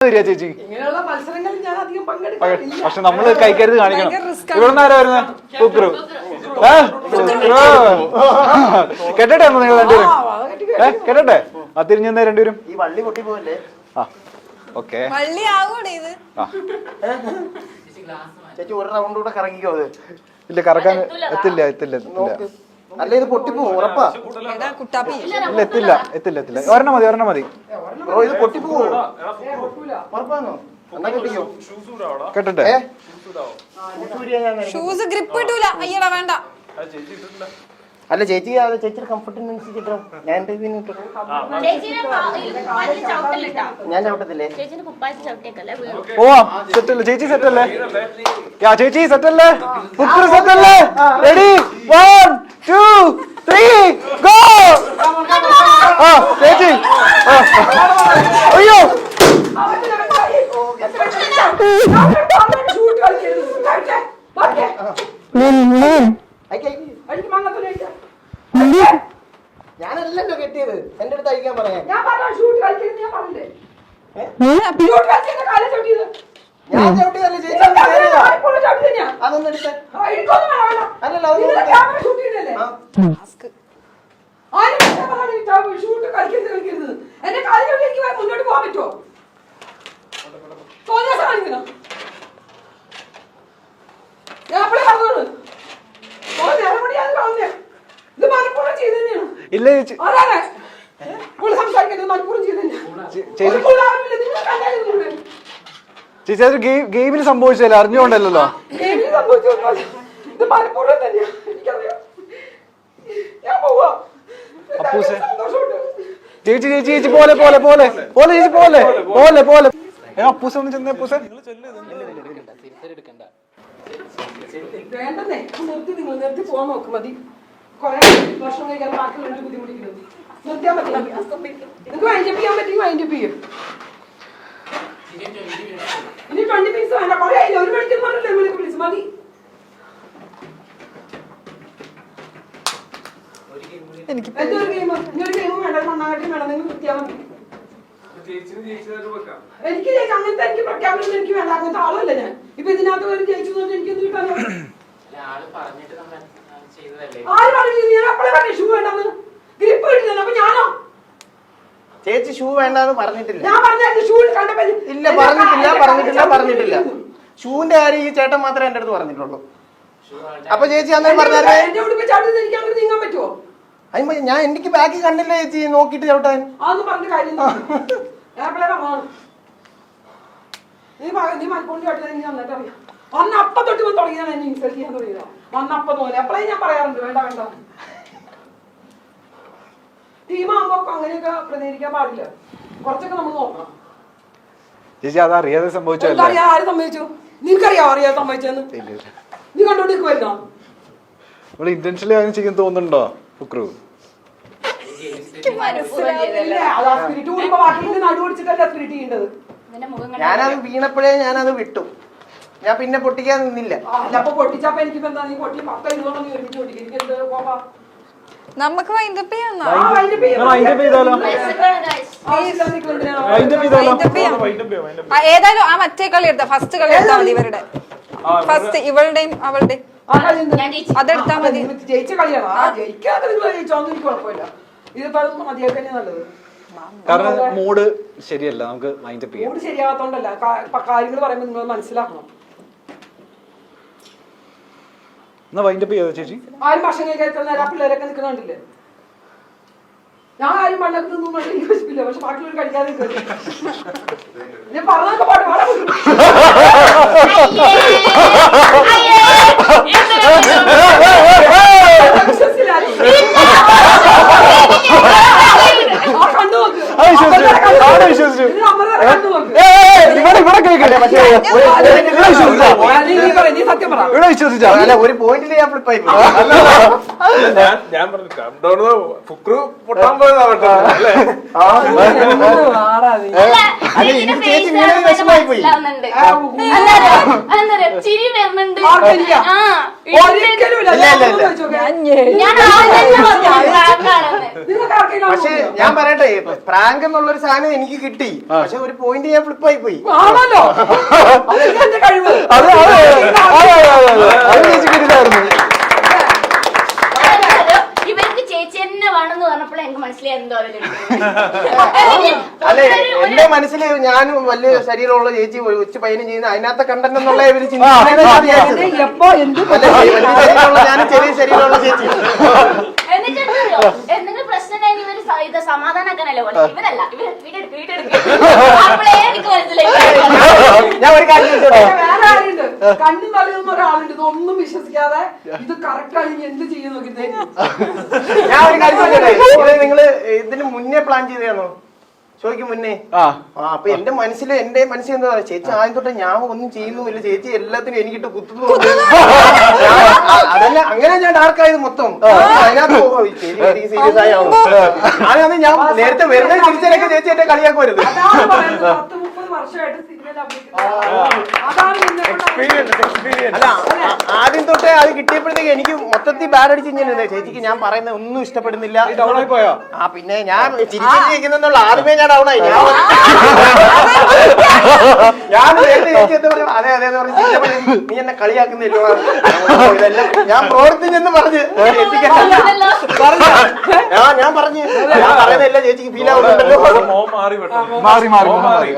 ചേച്ചി പക്ഷെ നമ്മള് കൈക്കരുത് കാണിക്കണം. ഇവിടുന്ന് ആരാ വരുന്നത്? ഫുക്രു. കെട്ടട്ടെ നിങ്ങൾ രണ്ടുപേരും? കെട്ടട്ടെ? ആ തിരിഞ്ഞെന്ന രണ്ടുപേരും. ഈ വള്ളി പൊട്ടി പോവല്ലേ? ആ ഓക്കെ. ചേച്ചി ഒരു റൗണ്ട് കൂടെ കറങ്ങിക്കോ. അത് ഇല്ല കറക്കാൻ എത്തില്ല എത്തില്ല എത്തില്ല. അല്ല ഇത് പൊട്ടിപ്പോവും ഉറപ്പാ. ഇല്ല എത്തില്ല എത്തില്ല എത്തില്ല. ഒരെണ്ണം മതി ഒരെണ്ണം മതി. ബ്രോ ഇത് പൊട്ടിപ്പോവോ? ഉറപ്പാണോ? എന്നാ കെട്ടിക്കോ. കെട്ടട്ടെ? ഷൂസ് ഗ്രിപ്പ് കിട്ടൂല. അയ്യടാ വേണ്ട. അല്ല ചേച്ചി ചേച്ചിയുടെ കംഫർട്ടിനനുസരിച്ചിട്ടോ. ഞാൻ ഞാൻ ചവിട്ടത്തില്ലേ? ഓ സെറ്റല്ലേ ചേച്ചി? സെറ്റല്ലേ ചേച്ചി? സെറ്റല്ലേ? ഫുക്രു സെറ്റല്ലേ? Ready 1 2 3 go. ആ ചേച്ചി അയ്യോ ഞാനല്ലല്ലോ കെട്ടിയത്. എന്റെ അടുത്ത് അയക്കാൻ പറയാം. ഞാൻ ചവിട്ടിയതല്ലേ ചേച്ചി? അതൊന്നും എടുത്ത് അല്ലല്ലോ എന്റെ കാലിലേക്ക് മുന്നോട്ട് പോകാൻ പറ്റുമോ? തോന്നിയാസം കാണിക്കണം. ഞാൻ അപ്പളെ പറഞ്ഞത് ഇത് മനഃപൂർവ്വം ചെയ്ത് തന്നെയാണ്. ഇല്ല ചേച്ചി സംസാരിക്കുന്നത് മനഃപൂർവ്വം ചെയ്ത് തന്നെയാണ്. ചേച്ചി അതൊരു ഗെയിമിൽ സംഭവിച്ചല്ലേ? അറിഞ്ഞുകൊണ്ടല്ലോ. ഗെയിമിൽ സംഭവിച്ചൊന്നുമല്ല. ഇത് മനഃപൂർവ്വം തന്നെയാണ്. എനിക്കറിയാം. ഞാൻ പോവാ. ചേച്ചി ചേച്ചി ചേച്ചി പോലെ പോലെ പോലെ പോലെ ചേച്ചി പോലെ പോലെ പോലെ. അപ്പൂസ ഒന്ന് ചെന്നേ. അപ്പൂസ വേണ്ടെന്നേ. നിർത്തി. നിങ്ങൾ നിർത്തി പോകാൻ നോക്കും. മതി. കുറെ ഭക്ഷണം കഴിക്കാൻ ബാക്കിയുള്ളവർക്ക് ബുദ്ധിമുട്ടിക്കുന്നത് നിർത്തിയാൽ മതി. നിങ്ങൾക്ക് വൈൻഡപ്പ് ചെയ്യാൻ പറ്റുമെങ്കിൽ വൈൻഡപ്പ് ചെയ്യും. ഇനി 20 പീസ് വേണ്ട. കുറെ ആയില്ല. 1 മണിക്കൂർ പറഞ്ഞില്ലേ വിളിക്ക് വിളിച്ച് മതി. എന്തൊരു ഗെയിം? ഇനിയൊരു ഗെയിമും വേണ്ട. മണ്ണാകട്ടി വേണം. നിങ്ങൾ നിർത്തിയാൽ മതി. എനിക്ക് അങ്ങനത്തെ എനിക്ക് പ്രഖ്യാപനം എനിക്ക് വേണ്ട. അങ്ങനത്തെ ആളല്ല ഞാൻ. ഇപ്പൊ ഇതിനകത്ത് വരെ ജയിച്ചു എനിക്ക് എന്ത് കിട്ടാനോ? ആര് പറഞ്ഞു? ഞാൻ അപ്പളെ പറഞ്ഞു ഷൂ വേണ്ടെന്ന്. ഗ്രിപ്പ് കിട്ടുന്നത്. അപ്പൊ ഞാനോ? ചേച്ചി ഷൂ വേണ്ടെന്ന് പറഞ്ഞിട്ടില്ല. ഞാൻ പറഞ്ഞു ഷൂ കണ്ടപ്പോ ഇല്ല പറഞ്ഞിട്ടില്ല. ഷൂവിന്റെ കാര്യം ഈ ചേട്ടൻ മാത്രമേ എന്റെ അടുത്ത് പറഞ്ഞിട്ടുള്ളൂ. അപ്പൊ ചേച്ചി അന്നേ പറഞ്ഞാൽ എന്റെ ഉടുപ്പ് ചവിട്ടി എനിക്ക് അങ്ങനെ നീങ്ങാൻ പറ്റുമോ? ഞാൻ എനിക്ക് ബാക്കി കണ്ടില്ല ചേച്ചി. നോക്കിട്ട് ചവിട്ടാൻ അതൊന്നും പറഞ്ഞ കാര്യം. നീ മലപ്പുറം ചവിട്ടാൻ എനിക്ക് നന്നായിട്ട് അറിയാം. അന്നപ്പം തൊട്ട് തുടങ്ങിയാണ് എന്നെ ഇൻസൾട്ട് ചെയ്യാൻ തുടങ്ങിയത്. അന്നപ്പം തോന്നി. അപ്പളേ ഞാൻ പറയാറുണ്ട് വേണ്ട വേണ്ട. ടീമാകുമ്പോ അങ്ങനെയൊക്കെ പ്രതികരിക്കാൻ പാടില്ല. കുറച്ചൊക്കെ നമ്മൾ നോക്കണം. ചേച്ചി അത് അറിയാതെ സംഭവിച്ചല്ലേ? ആര് സംഭവിച്ചു? നിനക്കറിയാവോ അറിയാതെ സംഭവിച്ചെന്ന്? നീ കണ്ടോണ്ടിരിക്കുവായിരുന്നോ? ഇവിടെ ഇന്റൻഷനലി അങ്ങനെ ചെയ്യാൻ തോന്നുന്നുണ്ടോ ഫുക്രു? ഞാനത് വീണപ്പോഴേ ഞാനത് വിട്ടു. ഞാൻ പിന്നെ പൊട്ടിക്കാൻ നിന്നില്ല. പൊട്ടിച്ചപ്പോ എനിക്ക് എന്താ നീ പൊട്ടി 10 ഇരുന്നോളം നീ ഒരുമിച്ച് പൊട്ടിക്കും. എനിക്ക് എന്ത് കോപ്പാ? നമുക്ക് വൈൻഡപ്പ് ചെയ്യാം. ഏതായാലും ആ മറ്റേ കളി എടുത്താ ഫസ്റ്റ് കളി എടുത്താ മതി. ഇവരുടെ ഫസ്റ്റ് ഇവളുടെയും അവളുടെയും അതെടുത്താ മതി. ജയിച്ച കളിയാണ്. ജയിക്കാതെ നിങ്ങൾ ജയിച്ചോന്നും എനിക്ക് കുഴപ്പമില്ല. ഇതിപ്പോ മതിയാക്കാൻ നല്ലത്. കാരണം മൂഡ് ശരിയല്ല. നമുക്ക് വൈൻഡപ്പ് ചെയ്യാം. മൂഡ് ശരിയാകാത്തോണ്ടല്ല. കാര്യങ്ങൾ പറയുമ്പോൾ നിങ്ങൾ മനസ്സിലാക്കണം. എന്നാ വൈൻഡപ്പ് ചെയ്തോ ചേച്ചി? ആരും ഭക്ഷണം കഴിക്കാൻ നേരം പിള്ളേരൊക്കെ നിൽക്കുന്നുണ്ടല്ലേ? ഞാൻ ആരും പണ്ടൊക്കെ നിന്നും യോജിപ്പില്ല. പക്ഷെ ബാക്കിയുള്ളവർ കഴിക്കാതെ ഞാൻ പറഞ്ഞൊക്കെ പാട്ട് പാടാൻ ഒരു പോയിന്റിൽ ഞാൻ ഫ്ലിപ്പായി. ഞാൻ പറഞ്ഞു ഫുക്രു പൊട്ടാൻ പോയതാവട്ടെ. ചേച്ചി വീണത് വിഷമായി പോയി. ചിരി വരുന്നുണ്ട്. ഒരിക്കലും നിങ്ങൾക്ക് ആർക്കെങ്കിലും പക്ഷെ ഞാൻ പറയട്ടെ, പ്രാങ്ക് എന്നുള്ളൊരു സാധനം എനിക്ക് കിട്ടി. പക്ഷെ ഒരു പോയിന്റ് ഞാൻ ഫ്ലിപ്പായി പോയി. ആണല്ലോ അതൊക്കെ എന്റെ കഴിവ്. അത് ചേച്ചിക്ക് ഇതായിരുന്നു. ഇവർക്ക് ചേച്ചി തന്നെ വേണമെന്ന് പറഞ്ഞപ്പോൾ എനിക്ക് മനസ്സിലായിരുന്നു. അല്ലെ, എന്റെ മനസ്സിൽ ഞാനും വലിയ ശരീരമുള്ള ചേച്ചി ഉച്ച പയ്യനും ചെയ്യുന്ന അതിനകത്തെ കണ്ടന്റ് എന്നുള്ള ഇവര് ചിന്തിക്കുന്നത്. എപ്പോ എന്ത് വലിയ ശരീരമുള്ള ഞാനും ചെറിയ ശരീരമുള്ള ചേച്ചി. എന്നിട്ടെന്തറിയോ, എന്തെങ്കിലും പ്രശ്നം ഉണ്ടായി ഇവര് ഇത് സമാധാനാക്കാനല്ലേ പോലെ. ഇവരല്ല, ഇവര് വീടെടുക്കും. അപ്പോഴേ എനിക്ക് മനസ്സിലായി. ഞാൻ ഒരു കാര്യം ചോദിച്ചോട്ടെ? വേറെ ആരുണ്ട് കണ്ണും തലയൊന്നും ഒരാളുണ്ട് ഇതൊന്നും വിശ്വസിക്കാതെ ഇത് കറക്റ്റ് ആയി എന്ത് ചെയ്യും നോക്കി. ഞാൻ ഒരു കാര്യം ചോദിച്ചോട്ടെ? ഇത് നിങ്ങള് ഇതിന് മുന്നേ പ്ലാൻ ചെയ്തതാണോ? ചോദിക്കും മുന്നേ. അപ്പൊ എന്റെ മനസ്സിൽ എന്താ പറയുക, ചേച്ചി ആദ്യം തൊട്ട് ഞാൻ ഒന്നും ചെയ്യുന്നുമില്ല, ചേച്ചി എല്ലാത്തിനും എനിക്കിട്ട് കുത്തുന്നു. അതല്ല, അങ്ങനെ ഞാൻ ഡാർക്കായത് മൊത്തം. അതിനകത്ത് സീരിയസ് ആയി ആവും. ഞാനത് ഞാൻ നേരത്തെ വെറുതെ തിരിച്ചൊക്കെ ചേച്ചി എന്നെ കളിയാക്കുവരുത്. അതാണ് പറയുന്നത് 10-30 വർഷമായിട്ട് സിനിമയിൽ അതാണ് അല്ല, ആദ്യം തൊട്ടേ അത് കിട്ടിയപ്പോഴത്തേക്ക് എനിക്ക് മൊത്തത്തിൽ ബാഡ് അടിച്ച് ഇങ്ങനെ ചേച്ചിക്ക് ഞാൻ പറയുന്നത് ഒന്നും ഇഷ്ടപ്പെടുന്നില്ല. പോയോ? പിന്നെ ഞാൻ ചിരിച്ചിരിക്കുന്നുള്ള ആദ്യമേ ഞാൻ ഡൗണായി. ഞാൻ നേരത്തെ ചേച്ചി എന്താ പറയും, അതെ അതെ എന്ന് പറഞ്ഞ് നീ എന്നെ കളിയാക്കുന്നില്ലോ, ഇതെല്ലാം ഞാൻ പ്രവർത്തിച്ചെന്ന് പറഞ്ഞ് ചേച്ചിക്ക് ഞാൻ പറയുന്നതല്ല ചേച്ചിക്ക് ഫീൽ ആവുന്നുണ്ടല്ലോ. മോൻ മാറി മാറി